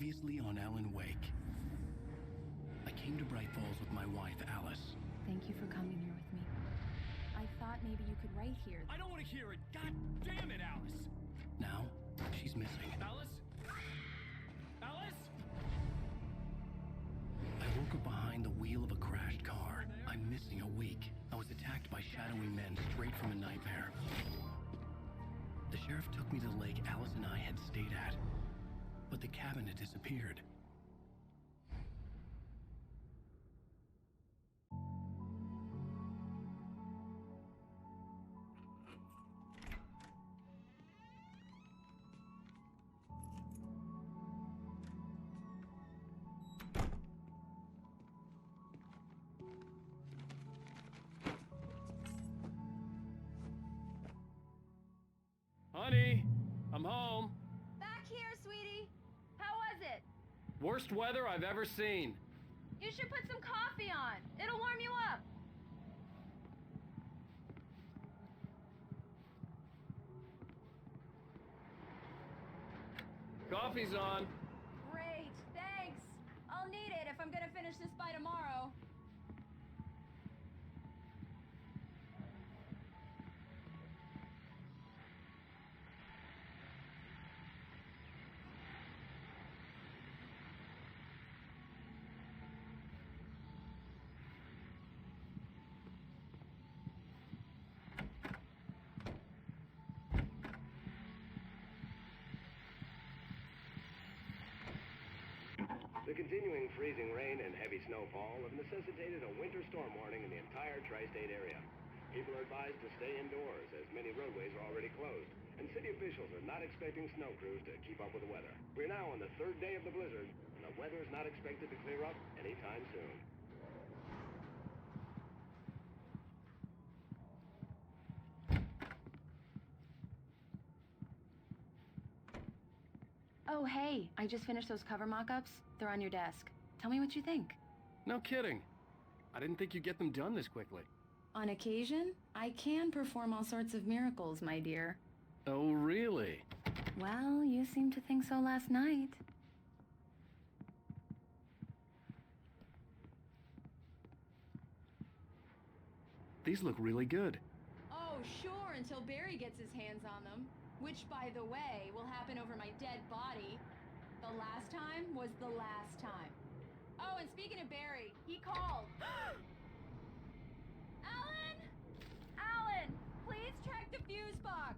Previously on Alan Wake. I came to Bright Falls with my wife, Alice. Thank you for coming here with me. I thought maybe you could write here. I don't want to hear it! God damn it, Alice! Now, she's missing. Alice? Alice? I woke up behind the wheel of a crashed car. I'm missing a week. I was attacked by shadowy men straight from a nightmare. The sheriff took me to the lake Alice and I had stayed at, but the cabin had disappeared. Honey, I'm home. Back here, sweetie. How was it? Worst weather I've ever seen. You should put some coffee on. It'll warm you up. Coffee's on. Great, thanks. I'll need it if I'm gonna finish this by tomorrow. The continuing freezing rain and heavy snowfall have necessitated a winter storm warning in the entire tri-state area. People are advised to stay indoors as many roadways are already closed, and city officials are not expecting snow crews to keep up with the weather. We're now on the third day of the blizzard, and the weather is not expected to clear up anytime soon. Oh, hey, I just finished those cover mock-ups. They're on your desk. Tell me what you think. No kidding. I didn't think you'd get them done this quickly. On occasion, I can perform all sorts of miracles, my dear. Oh, really? Well, you seemed to think so last night. These look really good. Oh, sure, until Barry gets his hands on them. Which, by the way, will happen over my dead body. The last time was the last time. Oh, and speaking of Barry, he called. Alan! Alan! Please check the fuse box!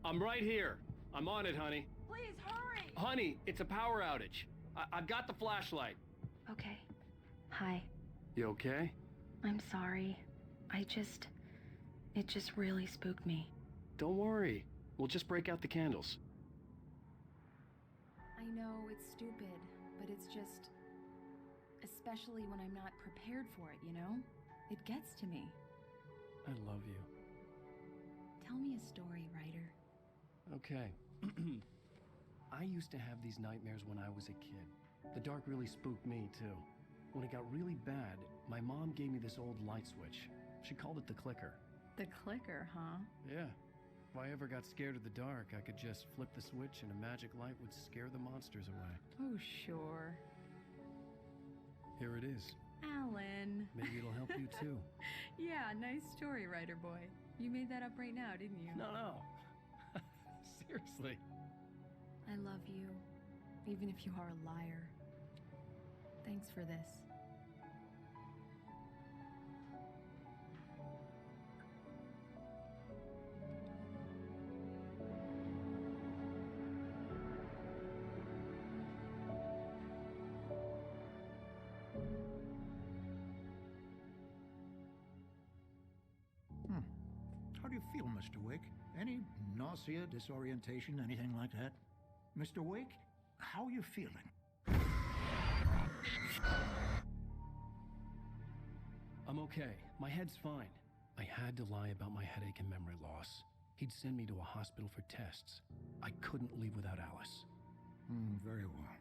I'm right here. I'm on it, honey. Please, hurry! Honey, it's a power outage. I've got the flashlight. Okay. Hi. You okay? I'm sorry. It just really spooked me. Don't worry. We'll just break out the candles. I know it's stupid, but it's just... Especially when I'm not prepared for it, you know? It gets to me. I love you. Tell me a story, writer. Okay. I used to have these nightmares when I was a kid. The dark really spooked me, too. When it got really bad, my mom gave me this old light switch. She called it the clicker. The clicker, huh? Yeah. If I ever got scared of the dark, I could just flip the switch and a magic light would scare the monsters away. Oh, sure. Here it is. Alan. Maybe it'll help you, too. Yeah, nice story, writer boy. You made that up right now, didn't you? No. Seriously. I love you, even if you are a liar. Thanks for this. How do you feel, Mr. Wake? Any nausea, disorientation, anything like that? Mr. Wake, how are you feeling? I'm okay. My head's fine. I had to lie about my headache and memory loss. He'd send me to a hospital for tests. I couldn't leave without Alice. Very well.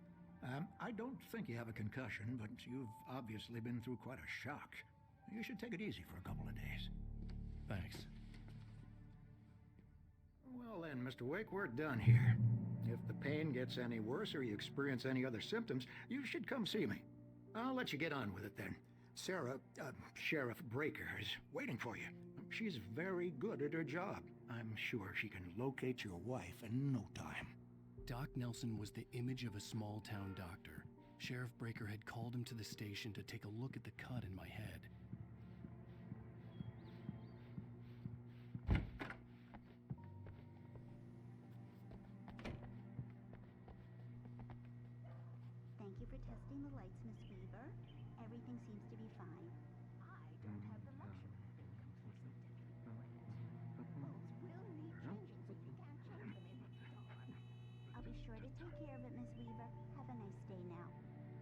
I don't think you have a concussion, but you've obviously been through quite a shock. You should take it easy for a couple of days. Thanks. Well then, Mr. Wake, we're done here. If the pain gets any worse or you experience any other symptoms, you should come see me. I'll let you get on with it then. Sarah, Sheriff Breaker, is waiting for you. She's very good at her job. I'm sure she can locate your wife in no time. Doc Nelson was the image of a small-town doctor. Sheriff Breaker had called him to the station to take a look at the cut in my head. Thank you for testing the lights, Miss Weaver. Everything seems to be fine. I don't have the luxury of being completely bulbs will need changing, so you can't change them in the dark. I'll be sure to take care of it, Miss Weaver. Have a nice day now.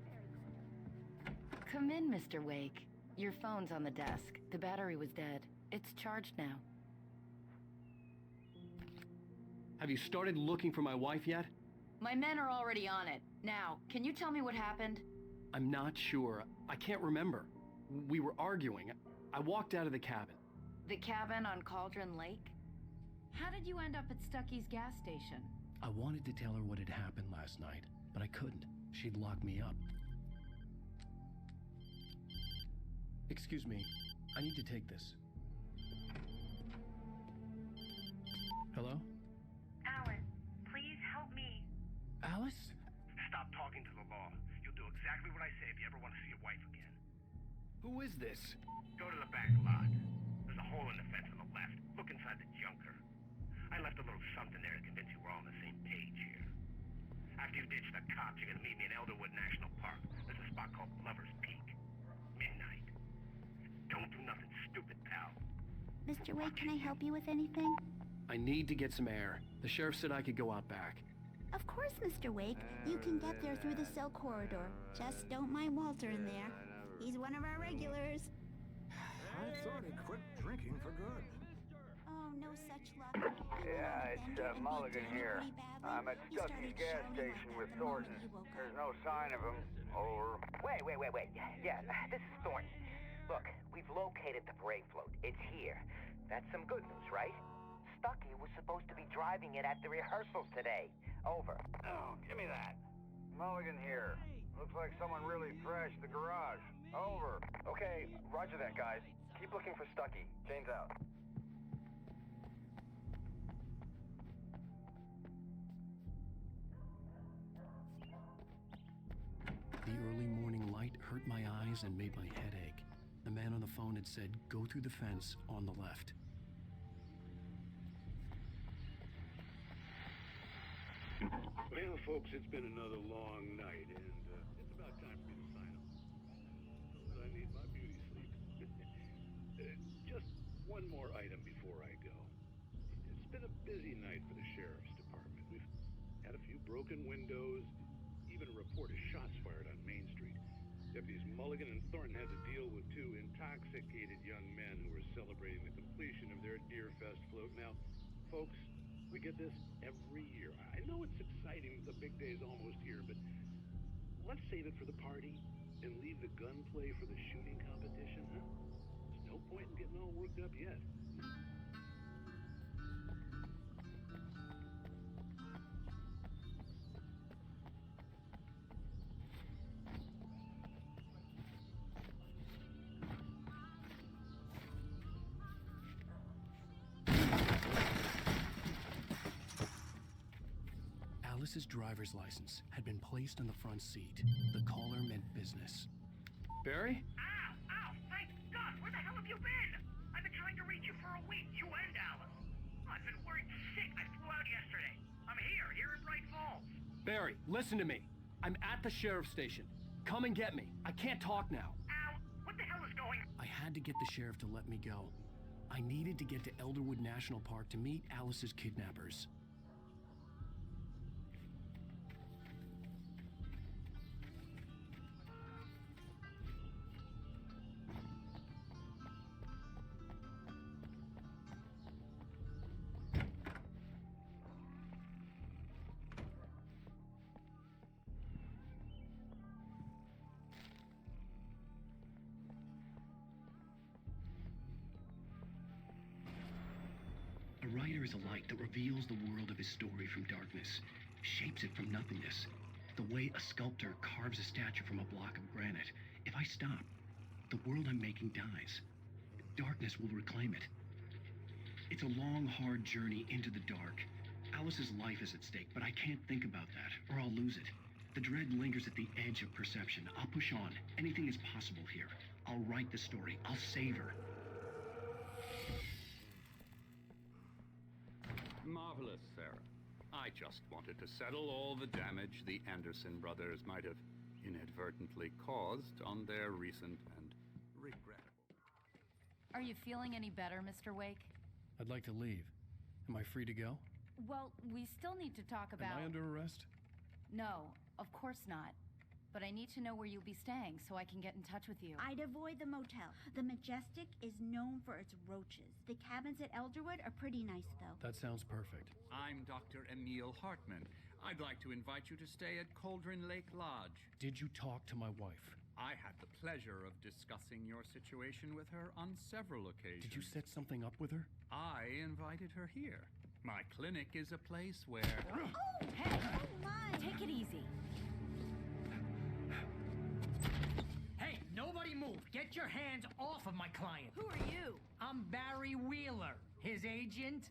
Very good. Come in, Mr. Wake. Your phone's on the desk. The battery was dead. It's charged now. Have you started looking for my wife yet? My men are already on it. Now, can you tell me what happened? I'm not sure. I can't remember. We were arguing. I walked out of the cabin. The cabin on Cauldron Lake? How did you end up at Stucky's gas station? I wanted to tell her what had happened last night, but I couldn't. She'd lock me up. Excuse me. I need to take this. Hello? Alan, please help me. Alice? Stop talking to the law. You'll do exactly what I say if you ever want to see your wife again. Who is this? Go to the back lot. There's a hole in the fence on the left. Look inside the junker. I left a little something there to convince you we're all on the same page here. After you ditch the cops, you're gonna meet me in Elderwood National Park. There's a spot called Lover's Peak. Midnight. Don't do nothing stupid, pal. Mr. Wake, can I help you with anything? I need to get some air. The sheriff said I could go out back. Of course, Mr. Wake. You can get there through the cell corridor. Just don't mind Walter in there. He's one of our regulars. I thought he quit drinking for good. Oh, no such luck. Yeah, it's Mulligan here. I'm at Stucky's gas station with Thornton. There's no sign of him. Over. Wait. Yeah, this is Thornton. Look, we've located the Brave float. It's here. That's some good news, right? Stucky was supposed to be driving it at the rehearsals today. Over. Oh, give me that. Mulligan here. Looks like someone really trashed the garage. Over. Okay, roger that, guys. Keep looking for Stucky. Jane's out. The early morning light hurt my eyes and made my head ache. The man on the phone had said, go through the fence on the left. Well, folks, it's been another long night, and it's about time for me to sign off. I need my beauty sleep. Just one more item before I go. It's been a busy night for the sheriff's department. We've had a few broken windows, even a report of shots fired on Main Street. Deputies Mulligan and Thornton had to deal with two intoxicated young men who were celebrating the completion of their Deerfest float. Now, folks, we get this every year. I know it's exciting, the big day's almost here, but let's save it for the party and leave the gunplay for the shooting competition, huh? There's no point in getting all worked up yet. Alice's driver's license had been placed on the front seat. The caller meant business. Barry? Ow! Thank God! Where the hell have you been? I've been trying to reach you for a week, you and Alice. I've been worried sick. I flew out yesterday. I'm here in Bright Falls. Barry, listen to me. I'm at the sheriff's station. Come and get me. I can't talk now. Al, what the hell is going on? I had to get the sheriff to let me go. I needed to get to Elderwood National Park to meet Alice's kidnappers. A writer is a light that reveals the world of his story from darkness. shapes it from nothingness. The way a sculptor carves a statue from a block of granite. If I stop, the world I'm making dies. Darkness will reclaim it. It's a long, hard journey into the dark. Alice's life is at stake, but I can't think about that, or I'll lose it. The dread lingers at the edge of perception. I'll push on. Anything is possible here. I'll write the story. I'll save her. Marvelous, Sarah. I just wanted to settle all the damage the Anderson brothers might have inadvertently caused on their recent and regrettable... Are you feeling any better, Mr. Wake? I'd like to leave. Am I free to go? Well, we still need to talk about... Am I under arrest? No, of course not. But I need to know where you'll be staying so I can get in touch with you. I'd avoid the motel. The Majestic is known for its roaches. The cabins at Elderwood are pretty nice, though. That sounds perfect. I'm Dr. Emil Hartman. I'd like to invite you to stay at Cauldron Lake Lodge. Did you talk to my wife? I had the pleasure of discussing your situation with her on several occasions. Did you set something up with her? I invited her here. My clinic is a place where... Oh, hey! Oh, my! Take it easy. Hey, nobody move! Get your hands off of my client! Who are you? I'm Barry Wheeler, his agent.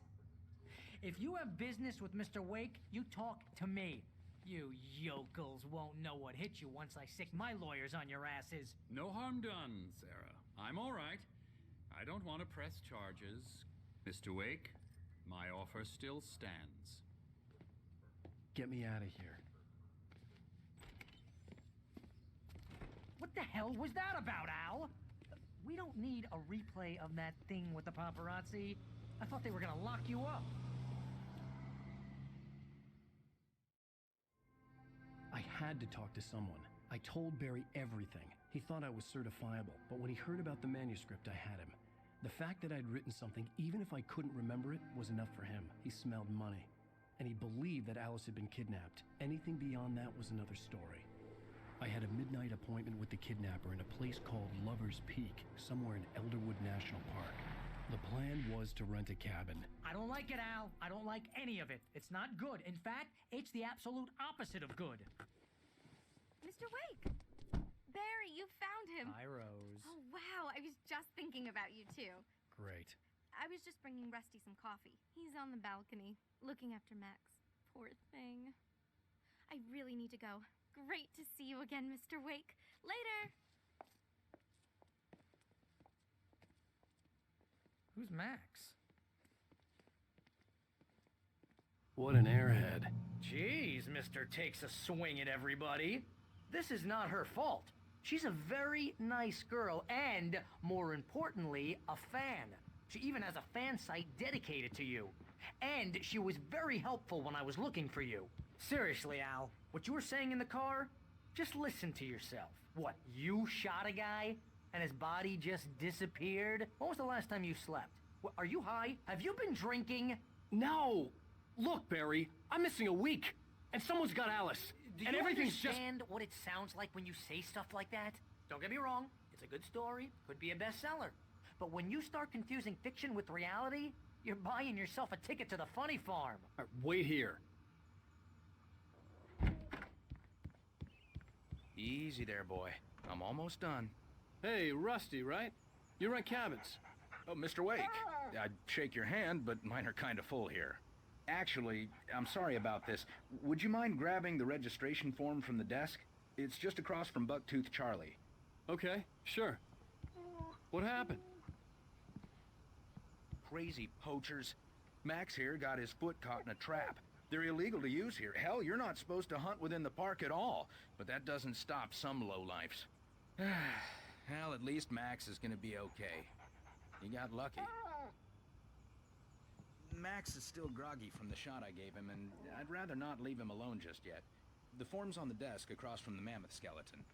If you have business with Mr. Wake, you talk to me. You yokels won't know what hit you once I sick my lawyers on your asses. No harm done, Sarah. I'm all right. I don't want to press charges. Mr. Wake, my offer still stands. Get me out of here. What the hell was that about, Al? We don't need a replay of that thing with the paparazzi. I thought they were gonna lock you up. I had to talk to someone. I told Barry everything. He thought I was certifiable, but when he heard about the manuscript, I had him. The fact that I'd written something, even if I couldn't remember it, was enough for him. He smelled money. And he believed that Alice had been kidnapped. Anything beyond that was another story. I had a midnight appointment with the kidnapper in a place called Lover's Peak, somewhere in Elderwood National Park. The plan was to rent a cabin. I don't like it, Al. I don't like any of it. It's not good. In fact, it's the absolute opposite of good. Mr. Wake! Barry, you found him! Hi, Rose. Oh, wow. I was just thinking about you, too. Great. I was just bringing Rusty some coffee. He's on the balcony, looking after Max. Poor thing. I really need to go. Great to see you again, Mr. Wake. Later! Who's Max? What an airhead. Jeez, Mr. Takes a swing at everybody. This is not her fault. She's a very nice girl and, more importantly, a fan. She even has a fan site dedicated to you. And she was very helpful when I was looking for you. Seriously, Al, what you were saying in the car? Just listen to yourself. What, you shot a guy and his body just disappeared? When was the last time you slept? What, are you high? Have you been drinking? No! Look, Barry, I'm missing a week, and someone's got Alice. Do and you everything's understand what it sounds like when you say stuff like that? Don't get me wrong, it's a good story, could be a bestseller. But when you start confusing fiction with reality, you're buying yourself a ticket to the funny farm. All right, wait here. Easy there, boy. I'm almost done. Hey, Rusty, right? You rent cabins. Oh, Mr. Wake. I'd shake your hand, but mine are kind of full here. Actually, I'm sorry about this. Would you mind grabbing the registration form from the desk? It's just across from Bucktooth Charlie. Okay, sure. What happened? Crazy poachers. Max here got his foot caught in a trap. They're illegal to use here. Hell, you're not supposed to hunt within the park at all. But that doesn't stop some lowlifes. Well, at least Max is gonna be okay. He got lucky. Max is still groggy from the shot I gave him, and I'd rather not leave him alone just yet. The form's on the desk across from the mammoth skeleton.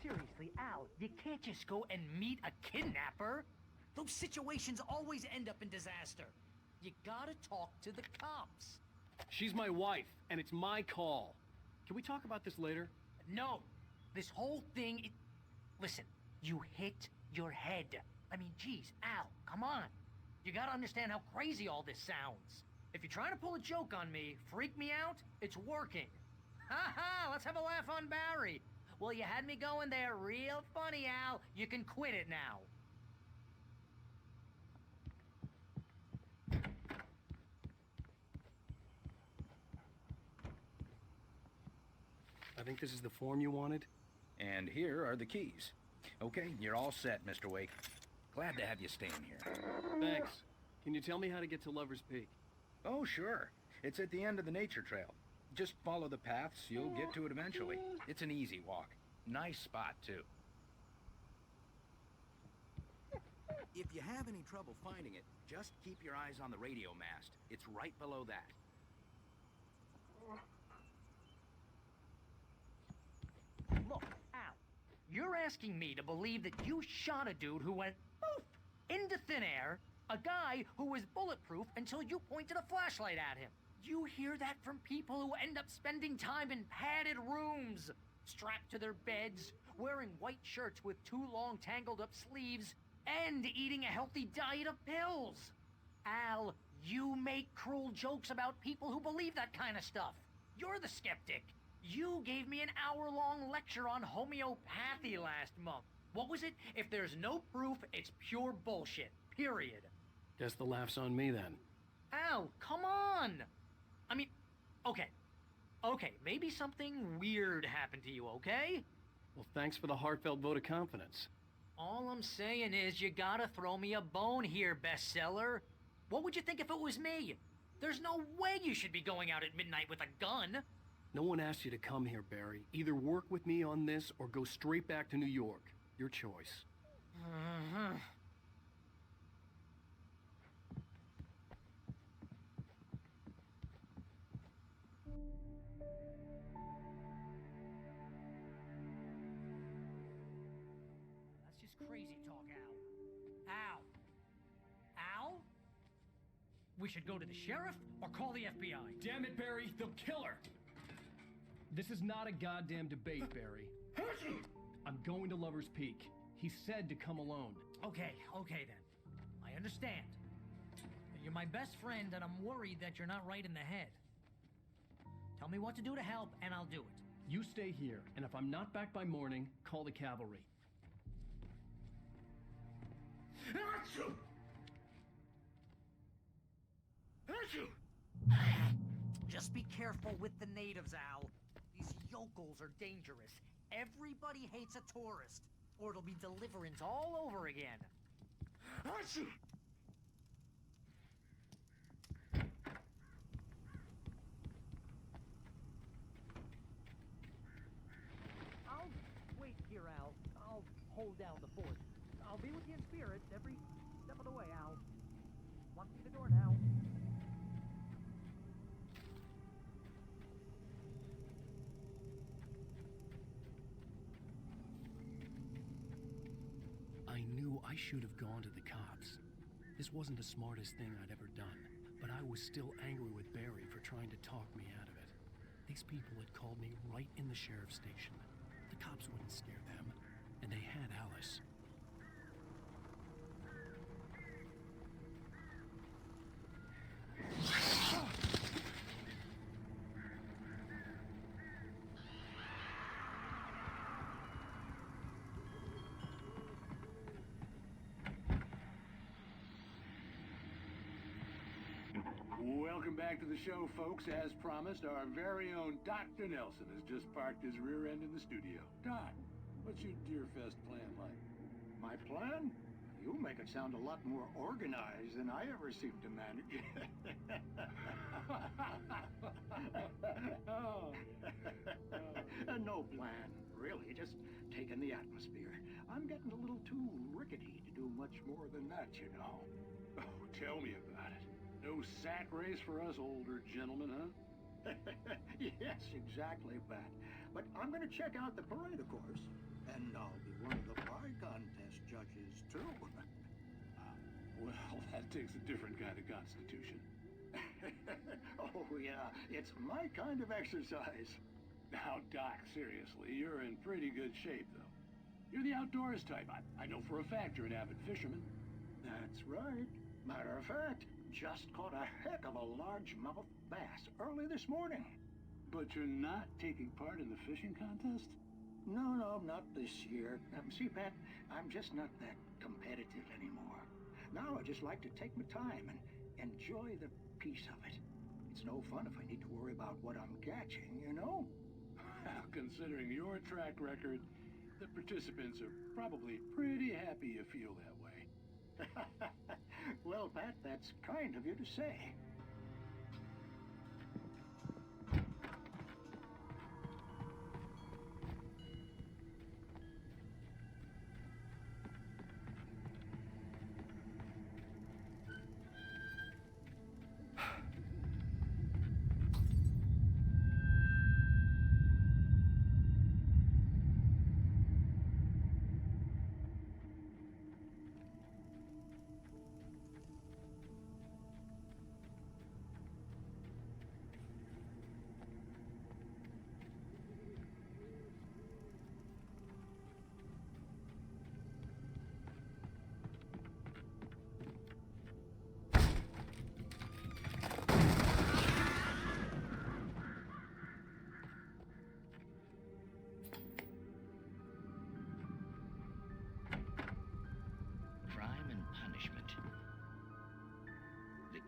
Seriously, Al, you can't just go and meet a kidnapper. Those situations always end up in disaster. You gotta talk to the cops. She's my wife, and it's my call. Can we talk about this later? No. This whole thing, Listen, you hit your head. I mean, geez, Al, come on. You gotta understand how crazy all this sounds. If you're trying to pull a joke on me, freak me out, it's working. Ha ha, let's have a laugh on Barry. Well, you had me going there real funny, Al. You can quit it now. I think this is the form you wanted. And here are the keys. Okay, you're all set, Mr. Wake. Glad to have you staying here. Thanks. Can you tell me how to get to Lover's Peak? Oh, sure. It's at the end of the nature trail. Just follow the paths, you'll get to it eventually. It's an easy walk. Nice spot, too. If you have any trouble finding it, just keep your eyes on the radio mast. It's right below that. Look, Al, you're asking me to believe that you shot a dude who went poof into thin air, a guy who was bulletproof until you pointed a flashlight at him. You hear that from people who end up spending time in padded rooms, strapped to their beds, wearing white shirts with too long tangled up sleeves, and eating a healthy diet of pills. Al, you make cruel jokes about people who believe that kind of stuff. You're the skeptic. You gave me an hour-long lecture on homeopathy last month. What was it? If there's no proof, it's pure bullshit. Period. Guess the laugh's on me then. Al, come on! I mean, okay, maybe something weird happened to you, okay? Well, thanks for the heartfelt vote of confidence. All I'm saying is you gotta throw me a bone here, bestseller. What would you think if it was me? There's no way you should be going out at midnight with a gun. No one asked you to come here, Barry. Either work with me on this or go straight back to New York. Your choice. That's just crazy talk, Al. Al? We should go to the sheriff or call the FBI. Damn it, Barry, they'll kill her! This is not a goddamn debate, Barry. I'm going to Lover's Peak. He said to come alone. Okay then. I understand. You're my best friend, and I'm worried that you're not right in the head. Tell me what to do to help, and I'll do it. You stay here, and if I'm not back by morning, call the cavalry. Just be careful with the natives, Al. These yokels are dangerous. Everybody hates a tourist, or it'll be deliverance all over again. I'll wait here, Al. I'll hold down the fort. I'll be with you in spirit every step of the way, Al. Walk through the door now. I knew I should have gone to the cops. This wasn't the smartest thing I'd ever done, but I was still angry with Barry for trying to talk me out of it. These people had called me right in the sheriff's station. The cops wouldn't scare them, and they had Alice. Welcome back to the show, folks. As promised, our very own Dr. Nelson has just parked his rear end in the studio. Doc, what's your Deerfest plan like? My plan? You make it sound a lot more organized than I ever seem to manage. No plan, really. Just taking the atmosphere. I'm getting a little too rickety to do much more than that, you know. Oh, tell me about it. No sack race for us older gentlemen, huh? Yes, exactly, Bat. But I'm going to check out the parade, of course. And I'll be one of the pie contest judges, too. Well, that takes a different kind of constitution. Oh, yeah. It's my kind of exercise. Now, Doc, seriously, you're in pretty good shape, though. You're the outdoors type. I know for a fact you're an avid fisherman. That's right. Matter of fact, just caught a heck of a largemouth bass early this morning. But you're not taking part in the fishing contest? No, not this year. See, Pat, I'm just not that competitive anymore. Now I just like to take my time and enjoy the peace of it. It's no fun if I need to worry about what I'm catching, you know? Considering your track record, the participants are probably pretty happy you feel that way. Well, Pat, that's kind of you to say.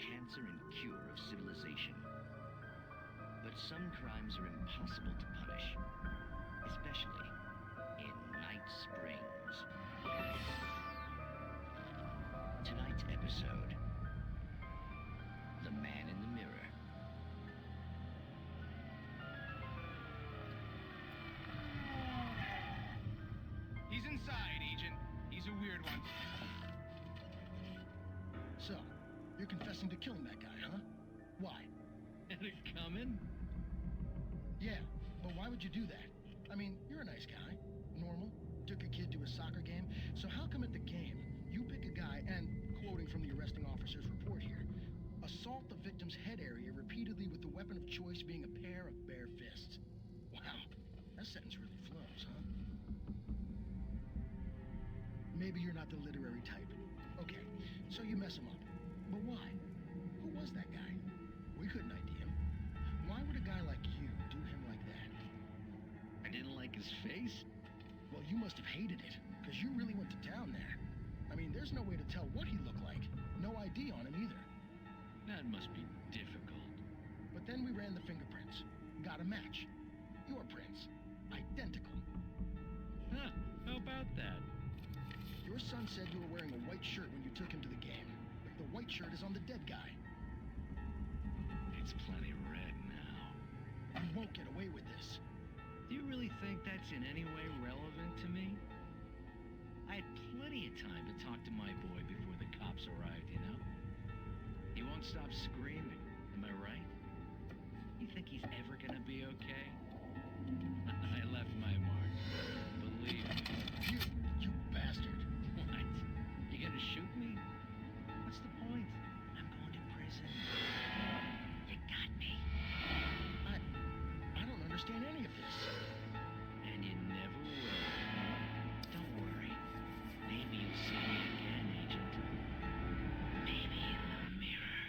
Cancer and cure of civilization. But some crimes are impossible to punish, especially in Night Springs. Tonight's episode, The Man in the Mirror. He's inside, Agent. He's a weird one. So, you're confessing to killing that guy, huh? Why? Had it coming? Yeah, but why would you do that? I mean, you're a nice guy. Normal. Took a kid to a soccer game. So how come at the game, you pick a guy and, quoting from the arresting officer's report here, assault the victim's head area repeatedly with the weapon of choice being a pair of bare fists? Wow, that sentence really flows, huh? Maybe you're not the literary type. Okay, so you mess him up. But why? Who was that guy? We couldn't ID him. Why would a guy like you do him like that? I didn't like his face. Well, you must have hated it, because you really went to town there. I mean, there's no way to tell what he looked like. No ID on him either. That must be difficult. But then we ran the fingerprints. Got a match. Your prints. Identical. Huh, how about that? Your son said you were wearing a white shirt when you took him to the game. The white shirt is on the dead guy. It's plenty red now. You won't get away with this. Do you really think that's in any way relevant to me? I had plenty of time to talk to my boy before the cops arrived, you know? He won't stop screaming, am I right? You think he's ever gonna be okay? I left my mark. Believe me. You bastard. What? You gonna shoot me? What's the point? I'm going to prison. You got me. I don't understand any of this. And you never will. Don't worry. Maybe you'll see me again, Agent. Maybe in the mirror.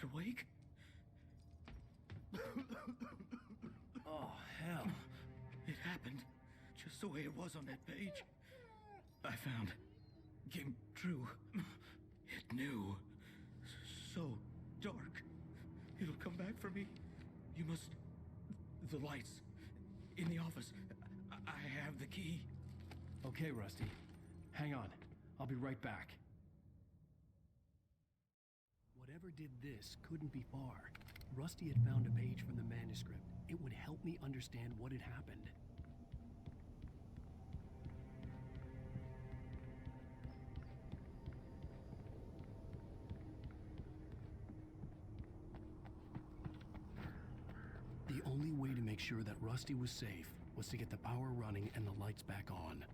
Mr. Wake? Oh, hell. It happened just the way it was on that page. I found. Came true. It knew. So dark. It'll come back for me. You must... The lights. In the office. I have the key. Okay, Rusty. Hang on. I'll be right back. Whatever did this couldn't be far. Rusty had found a page from the manuscript. It would help me understand what had happened. The only way to make sure that Rusty was safe was to get the power running and the lights back on.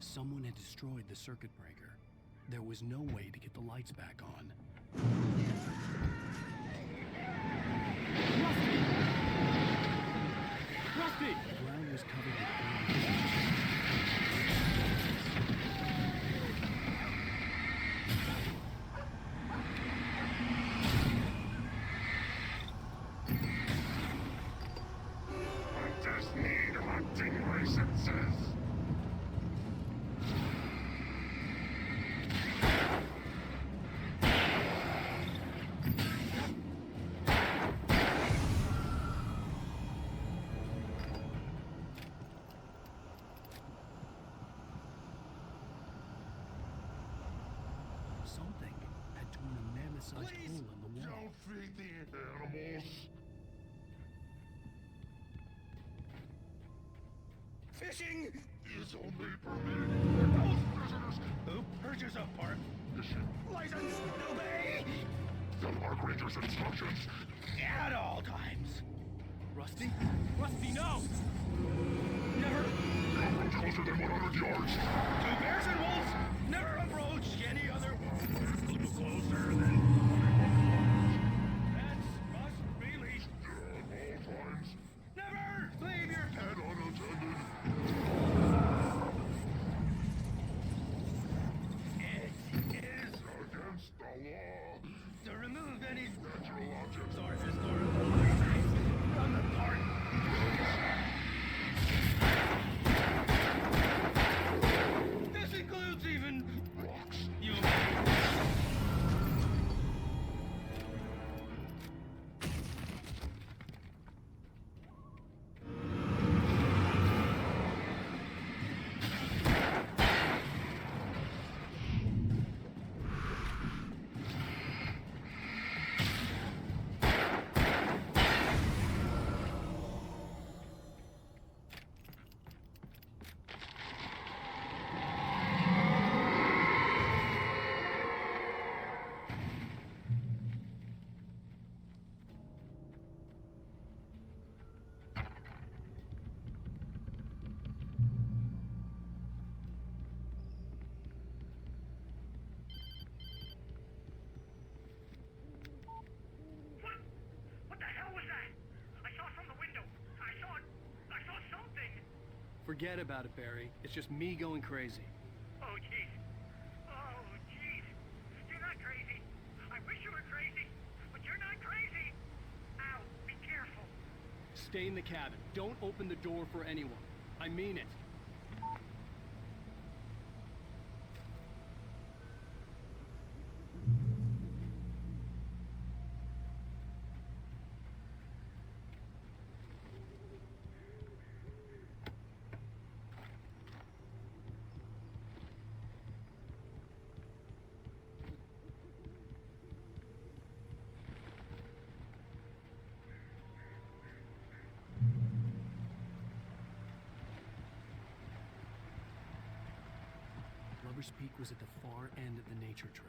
Someone had destroyed the circuit breaker. There was no way to get the lights back on. Rusty! Rusty! The ground was covered with blood. I just need hauntingly senses. Something had torn a mammoth-sized hole in the wall. Don't feed the animals. Fishing is only permitted for those prisoners who purchase a park license. Obey the park ranger's instructions at all times. Rusty? Rusty, no! Never approach closer than 100 yards. To bears and wolves, never approach any other. Closer than 100 yards. That must be leashed. At all times. Never leave your pet unattended. It is against the law to remove any natural objects or historical items from the park. This includes even rocks. You. Forget about it, Barry. It's just me going crazy. Oh, jeez. Oh, jeez. You're not crazy. I wish you were crazy, but you're not crazy. Ow, be careful. Stay in the cabin. Don't open the door for anyone. I mean it. Lover's Peak was at the far end of the nature trail.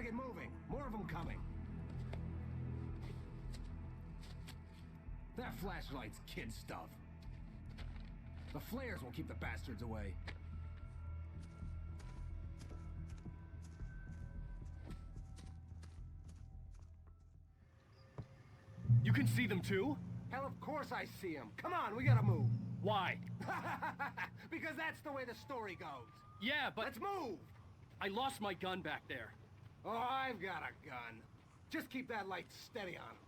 get moving. More of them coming. That flashlight's kid stuff. The flares will keep the bastards away. You can see them too? Hell, of course I see them. Come on, we gotta move. Why? Because that's the way the story goes. Yeah, but... Let's move! I lost my gun back there. Oh, I've got a gun. Just keep that light steady on him.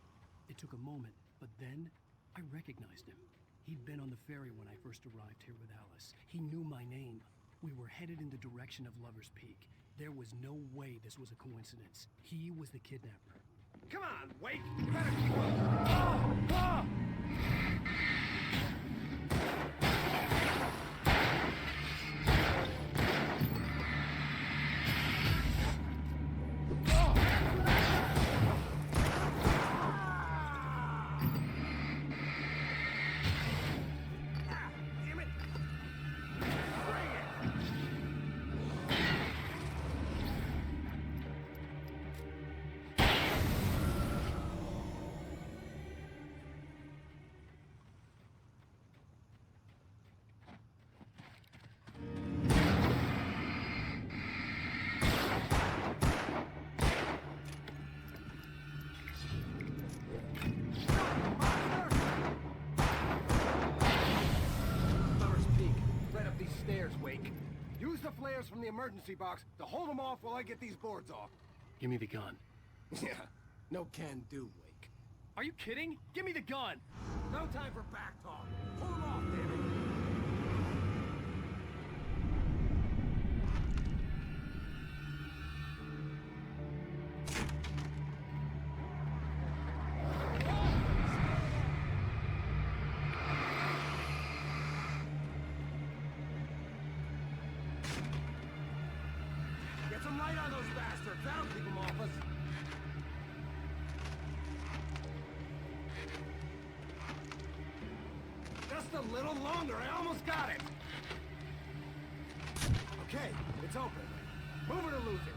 It took a moment, but then I recognized him. He'd been on the ferry when I first arrived here with Alice. He knew my name. We were headed in the direction of Lover's Peak. There was no way this was a coincidence. He was the kidnapper. Come on, Wake! You better keep up! From the emergency box to hold them off while I get these boards off. Give me the gun. Yeah, no can do, Wake. Are you kidding? Give me the gun! No time for back talk. Pull them off, damn it! Light on those bastards! That'll keep them off us! Just a little longer, I almost got it! Okay, it's open. Move it or lose it.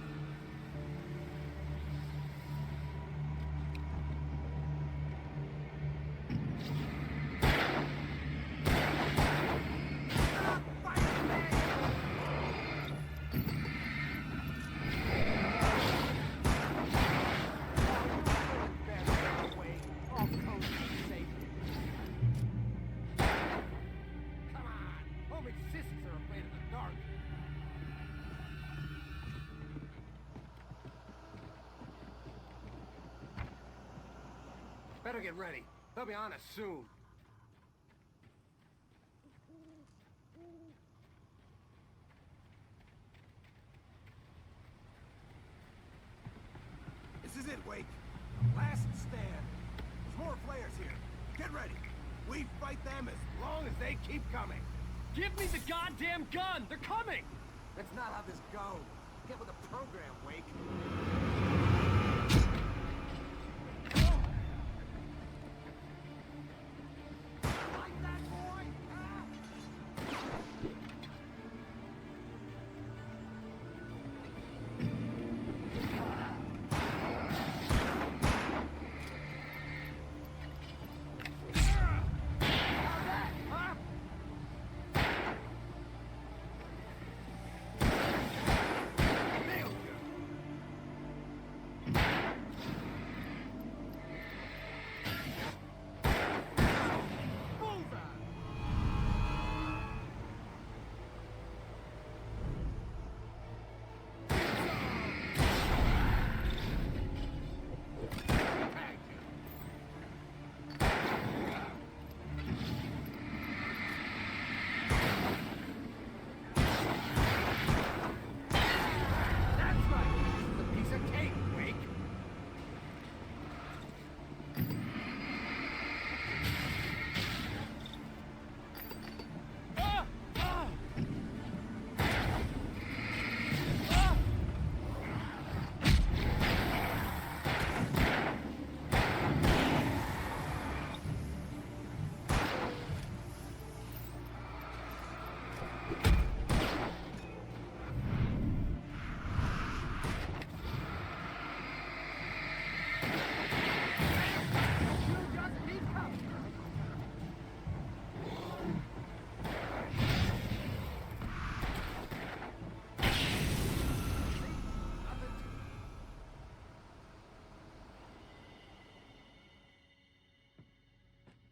Better get ready. They'll be on us soon. This is it, Wake. Last stand. There's more flares here. Get ready. We fight them as long as they keep coming. Give me the goddamn gun! They're coming! That's not how this goes. Get with the program, Wake.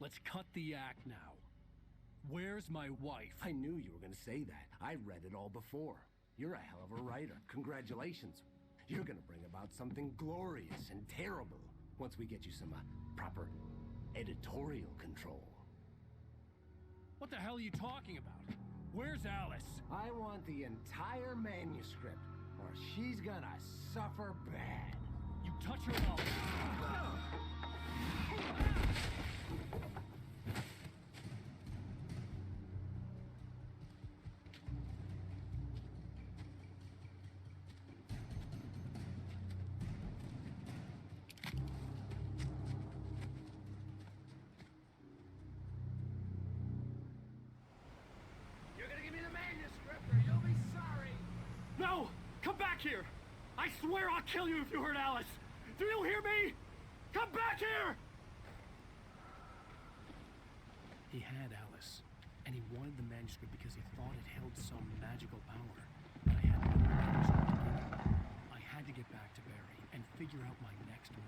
Let's cut the act now. Where's my wife? I knew you were going to say that. I read it all before. You're a hell of a writer. Congratulations. You're going to bring about something glorious and terrible once we get you some proper editorial control. What the hell are you talking about? Where's Alice? I want the entire manuscript, or she's gonna suffer bad. You touch her up. No! Come back here! I swear I'll kill you if you hurt Alice! Do you hear me? Come back here! He had Alice, and he wanted the manuscript because he thought it held some magical power. But I had no manuscript to give him. I had to get back to Barry and figure out my next move.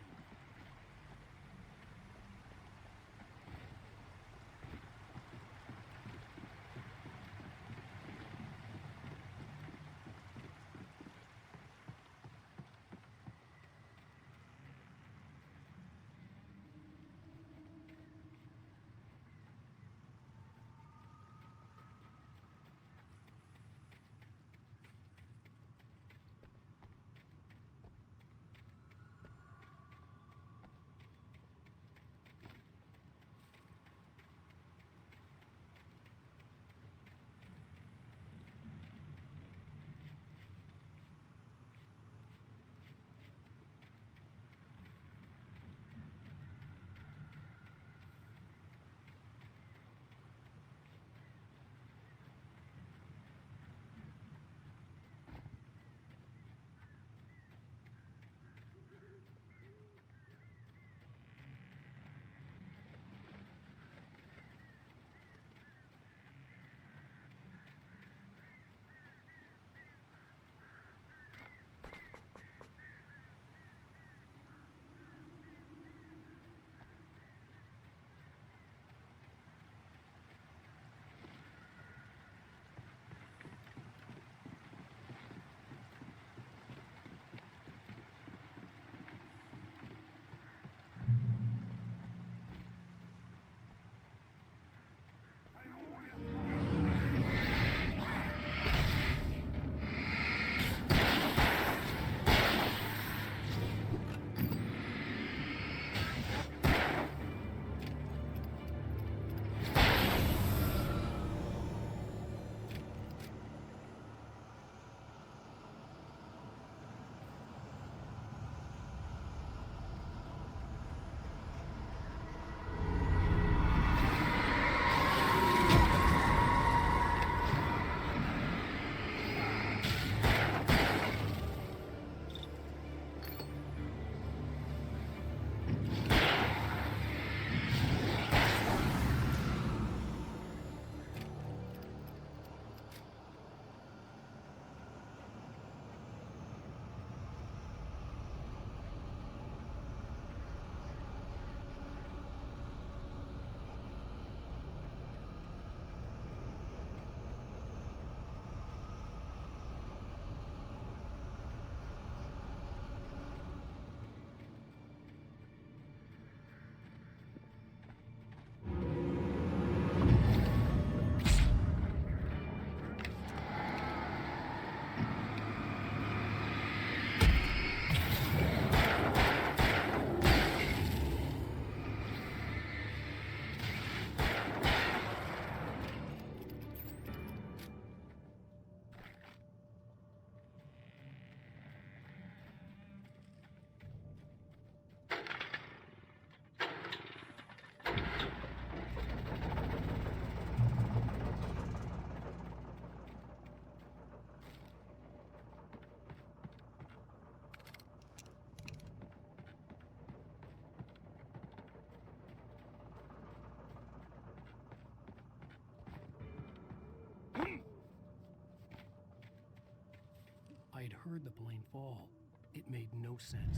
I had heard the plane fall. It made no sense.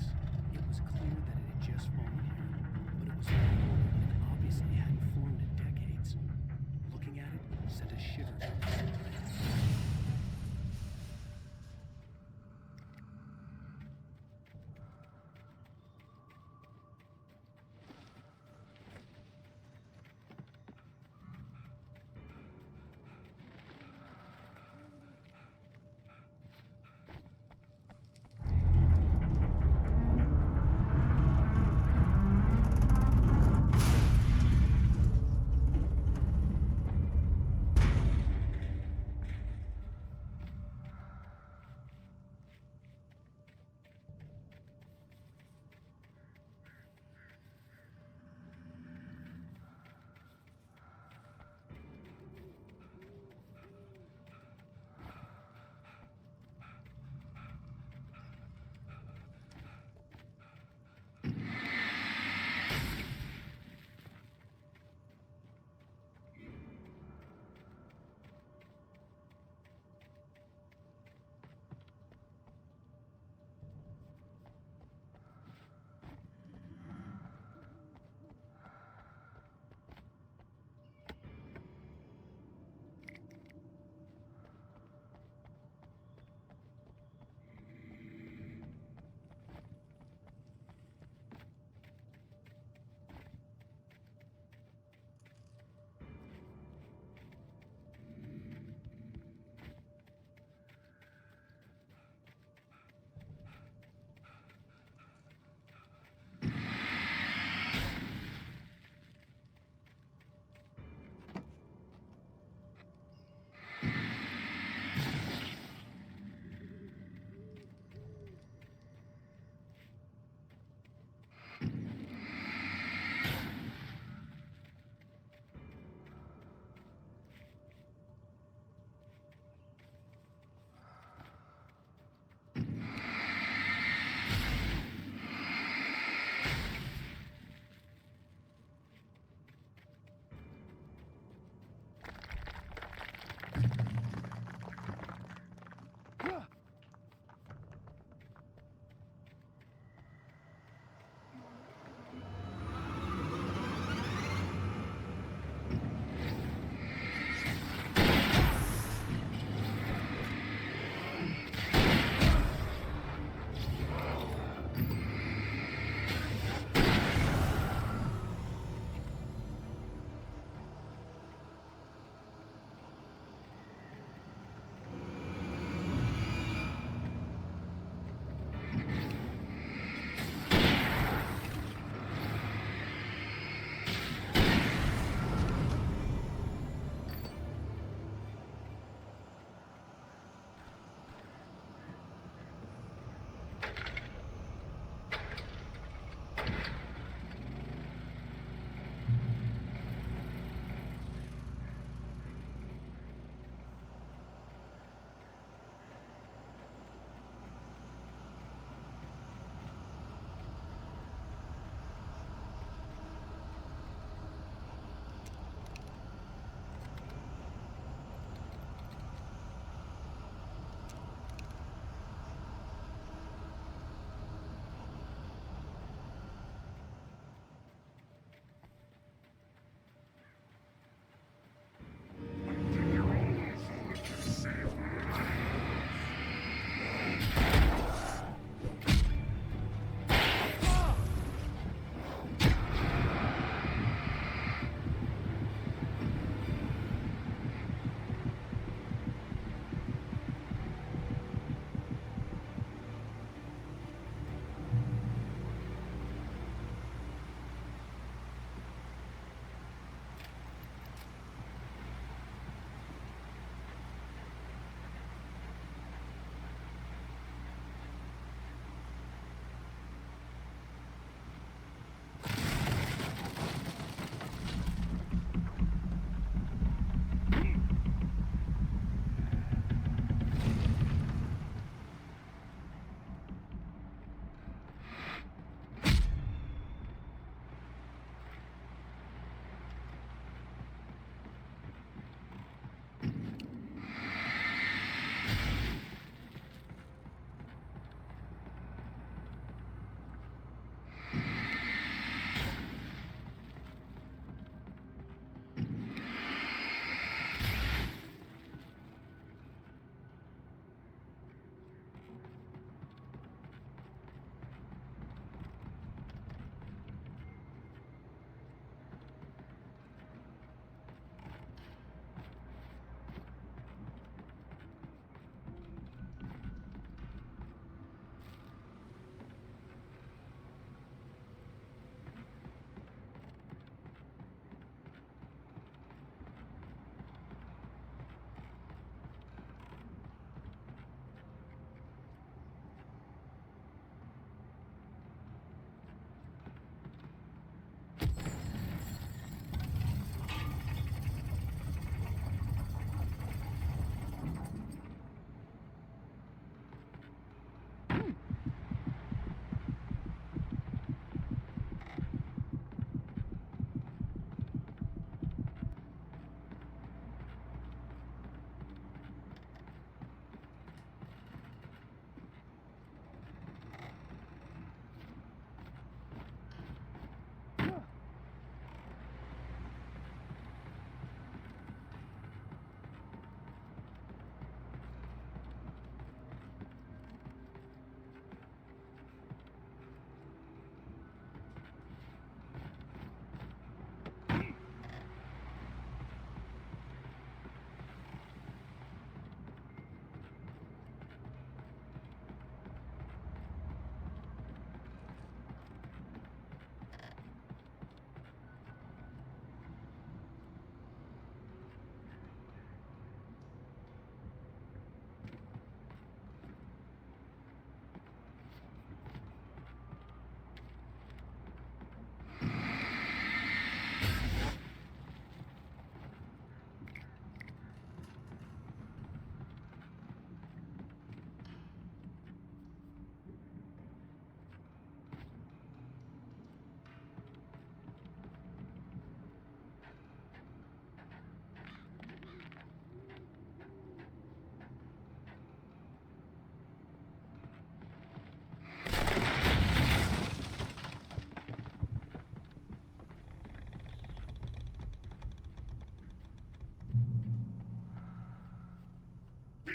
It was clear that it had just fallen here, but it was falling and obviously obviously hadn't formed in decades. Looking at it sent a shiver down my spine.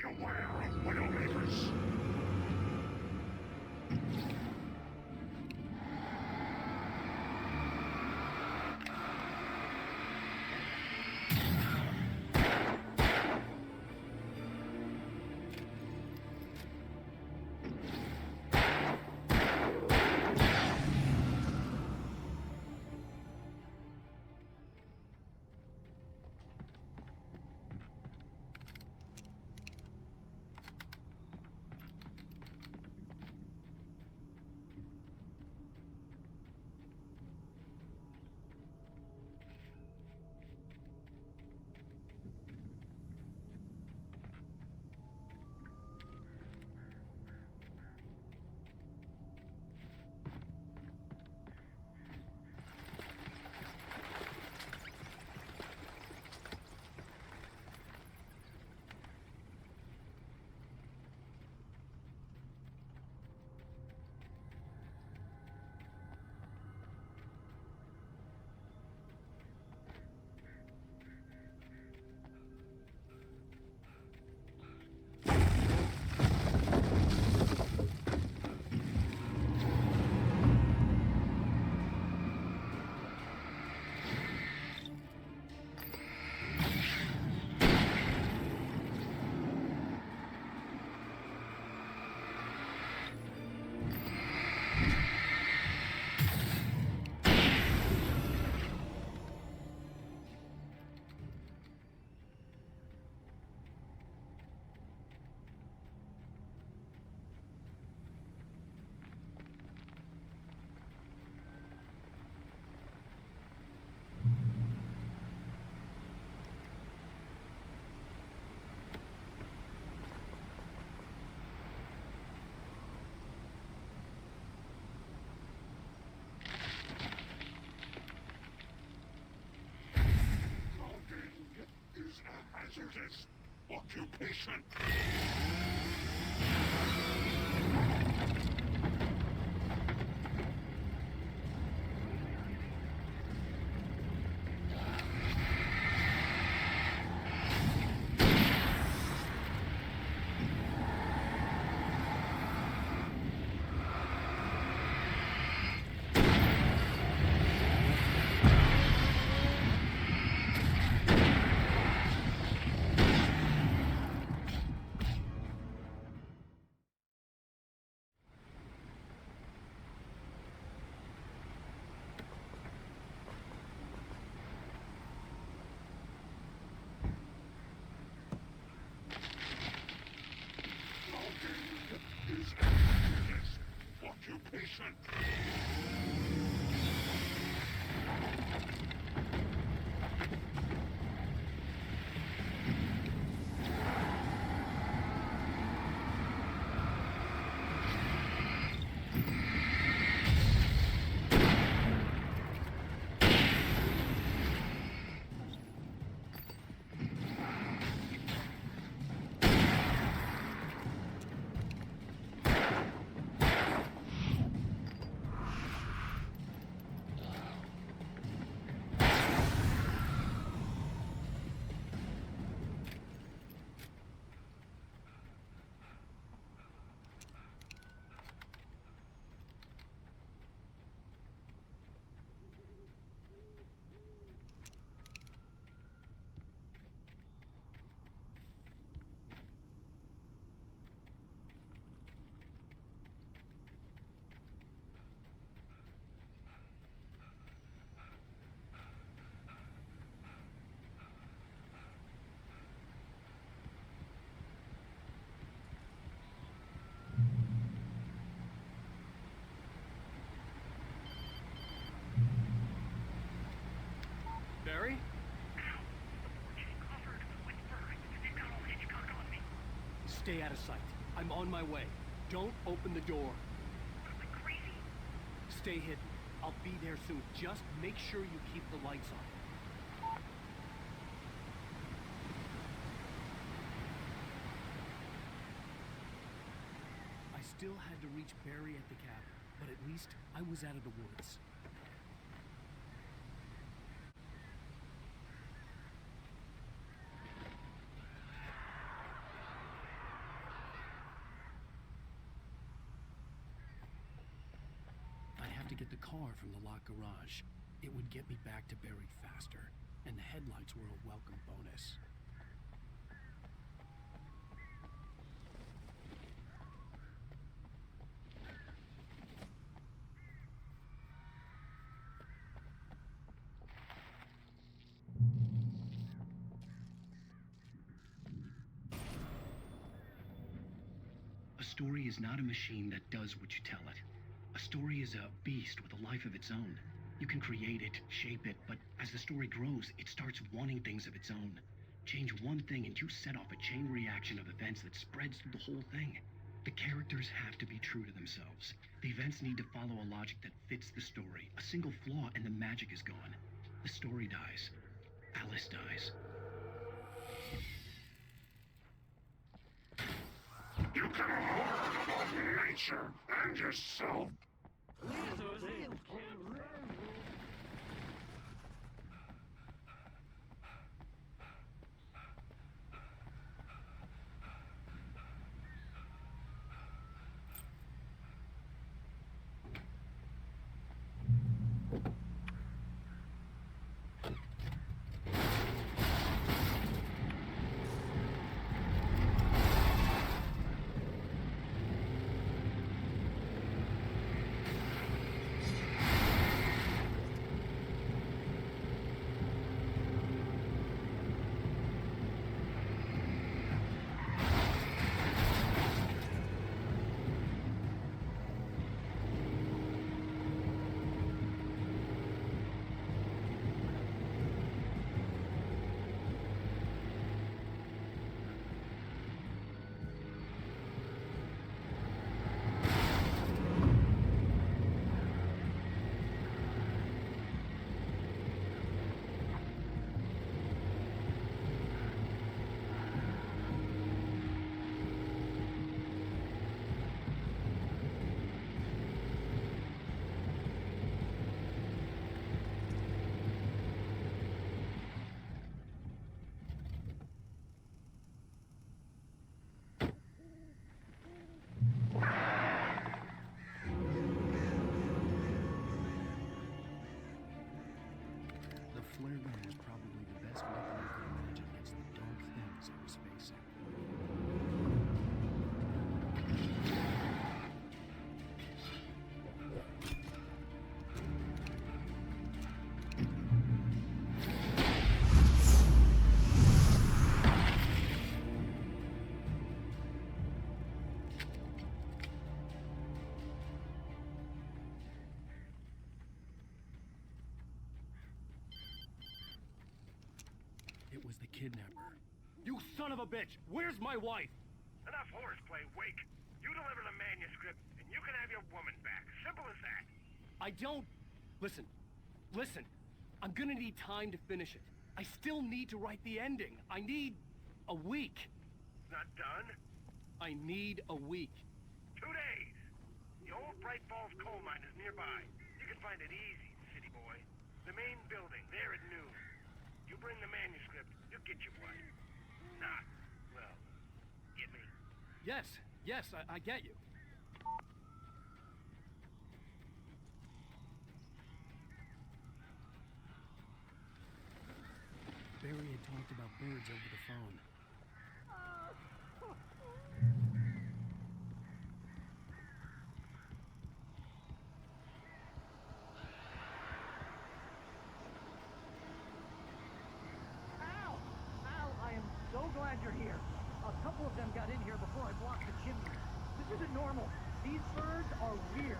aware of Widowmakers. Hazardous occupation. Occupation. Barry? Stay out of sight. I'm on my way. Don't open the door. Stay hidden. I'll be there soon. Just make sure you keep the lights on. I still had to reach Barry at the cabin, but at least I was out of the woods. took the car from the locked garage. It would get me back to Barry faster, and the headlights were a welcome bonus. A story is not a machine that does what you tell it. A story is a beast with a life of its own. You can create it, shape it, but as the story grows, it starts wanting things of its own. Change one thing and you set off a chain reaction of events that spreads through the whole thing. The characters have to be true to themselves. The events need to follow a logic that fits the story. A single flaw and the magic is gone. The story dies. Alice dies. You can harm nature and yourself. The flare gun was probably the best weapon I could imagine against the dark things I was facing. It was the kidnapper. You son of a bitch! Where's my wife? Enough horseplay, Wake. You deliver the manuscript, and you can have your woman back. Simple as that. I don't... Listen. I'm gonna need time to finish it. I still need to write the ending. I need a week. Not done? I need a week. 2 days. The old Bright Falls coal mine is nearby. You can find it easy, city boy. The main building, there at noon. You bring the manuscript, you'll get your wife. Not, well, get me? Yes, I get you. Barry had talked about birds over the phone. Al, I am so glad you're here. A couple of them got in here before I blocked the chimney. This isn't normal. These birds are weird.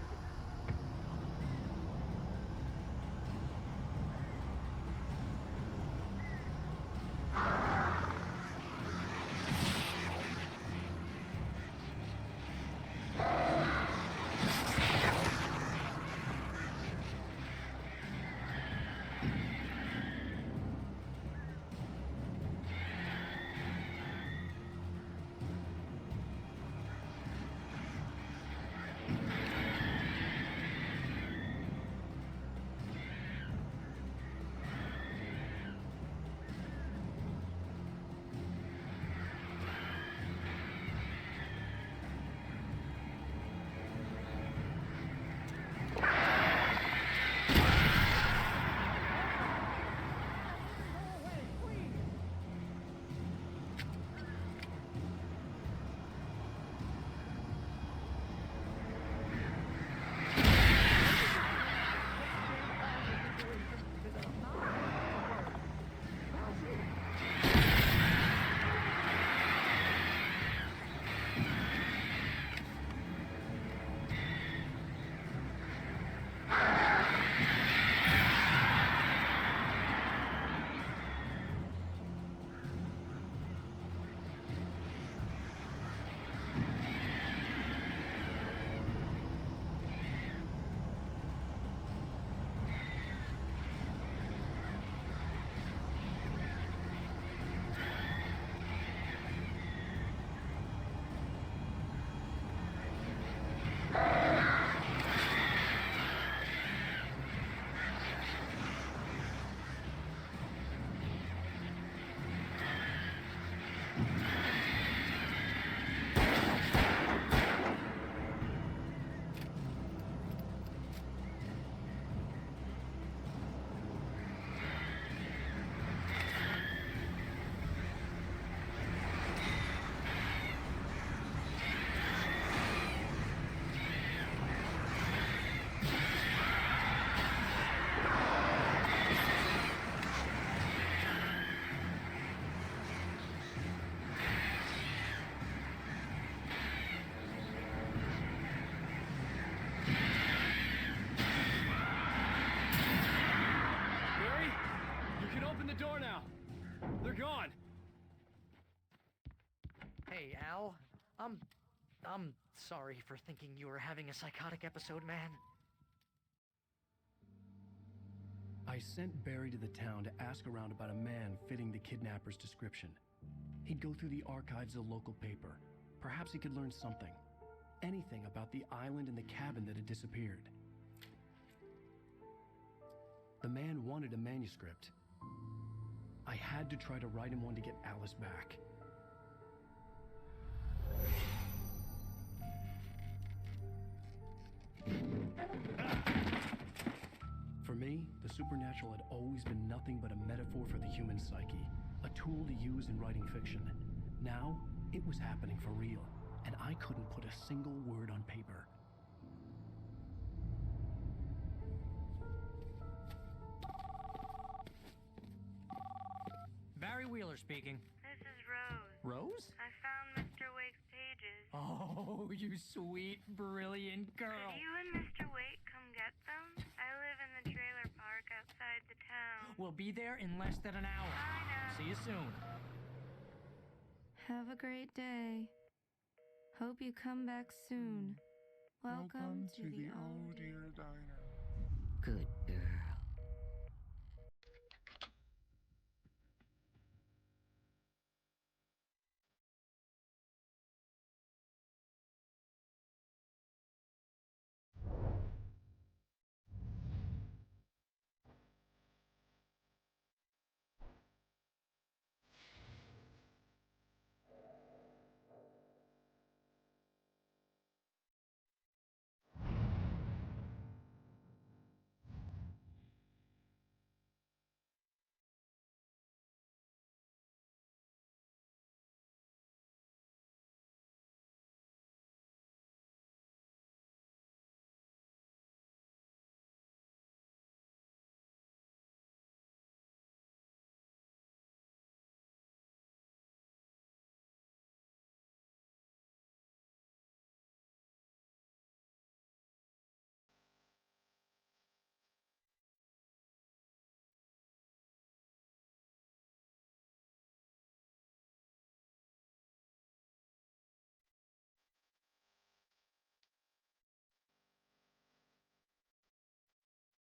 I'm sorry for thinking you were having a psychotic episode, man. I sent Barry to the town to ask around about a man fitting the kidnapper's description. He'd go through the archives of the local paper. Perhaps he could learn something. Anything about the island and the cabin that had disappeared. The man wanted a manuscript. I had to try to write him one to get Alice back. For me, the supernatural had always been nothing but a metaphor for the human psyche, a tool to use in writing fiction. Now, it was happening for real, and I couldn't put a single word on paper. Barry Wheeler speaking. This is Rose. Rose? I found Mr. Wake's pages. Oh, you sweet, brilliant girl. Could you and Mr. Wake come get them? I live in the trailer park outside the town. We'll be there in less than an hour. I know. See you soon. Have a great day. Hope you come back soon. Welcome to the Old Dear Diner. Good